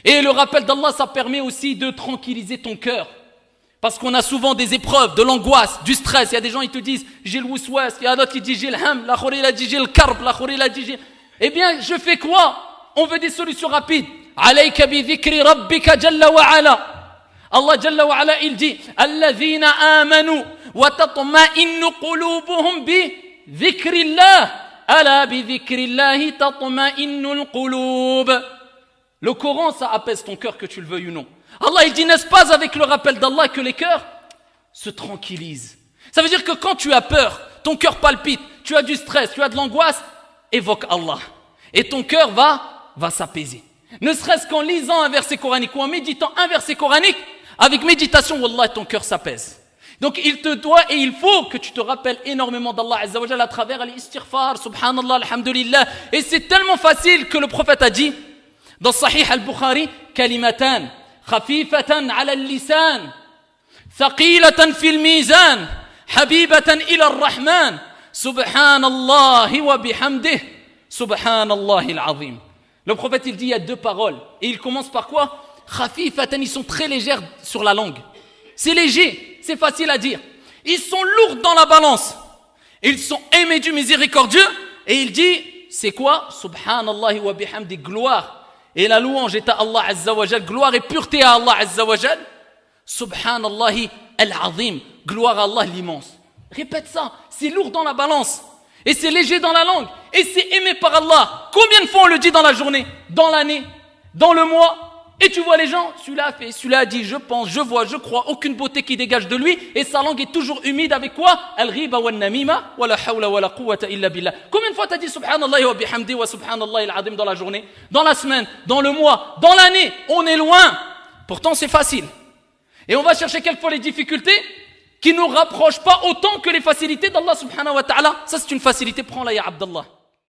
Et le rappel d'Allah, ça permet aussi de tranquilliser ton cœur. Parce qu'on a souvent des épreuves, de l'angoisse, du stress. Il y a des gens, ils te disent, j'ai le wuswas. Il y a d'autres qui disent, j'ai le ham. La khori, il a dit, j'ai le karb. La khori, il a dit, j'ai... Eh bien, je fais quoi? On veut des solutions rapides. Alayka bi dhikri rabbika jalla wa ala. Allah jalla wa ala, il dit, alladhina amanu wa tatma'innu qulubuhum bi dhikrillah. Ala bi dhikrillahi tatma'innul qulub. Le Coran, ça apaise ton cœur, que tu le veuilles ou non. Allah, il dit, n'est-ce pas avec le rappel d'Allah que les cœurs se tranquillisent? Ça veut dire que quand tu as peur, ton cœur palpite, tu as du stress, tu as de l'angoisse, évoque Allah. Et ton cœur va s'apaiser. Ne serait-ce qu'en lisant un verset coranique ou en méditant un verset coranique, avec méditation, wallah, ton cœur s'apaise. Donc il te doit et il faut que tu te rappelles énormément d'Allah Azza wa Jalla à travers l'istighfar, subhanallah, alhamdulillah. Et c'est tellement facile que le prophète a dit, dans Sahih al-Bukhari, kalimatan, khafifatan ala al-lisan, thaqilatan fil mizan, habibatan ila ar-Rahman, subhanallahi wa bihamdih, subhanallahi al-azim. Le prophète, il dit, il y a deux paroles. Et il commence par quoi? Khafifatan, ils sont très légères sur la langue. C'est léger, c'est facile à dire. Ils sont lourds dans la balance. Ils sont aimés du miséricordieux. Et il dit, c'est quoi? Subhanallahi wa bihamdi, gloire. Et la louange est à Allah Azza wa Jal. Gloire et pureté à Allah Azza wa Jal. Subhanallahi al-azim. Gloire à Allah l'immense. Répète ça, c'est lourd dans la balance. Et c'est léger dans la langue. Et c'est aimé par Allah. Combien de fois on le dit dans la journée, dans l'année, dans le mois? Et tu vois les gens, celui-là a fait, celui-là a dit, je pense, je vois, je crois, aucune beauté qui dégage de lui. Et sa langue est toujours humide avec quoi? Al-ghiba wa namima wa la hawla wa la quwwata illa billah. Combien de fois t'as dit subhanallah wa bihamdi wa subhanallah al-azim dans la journée, dans la semaine, dans le mois, dans l'année? On est loin. Pourtant c'est facile. Et on va chercher quelquefois les difficultés qui ne nous rapprochent pas autant que les facilités d'Allah subhanahu wa ta'ala. Ça c'est une facilité, prends-la ya Abdallah.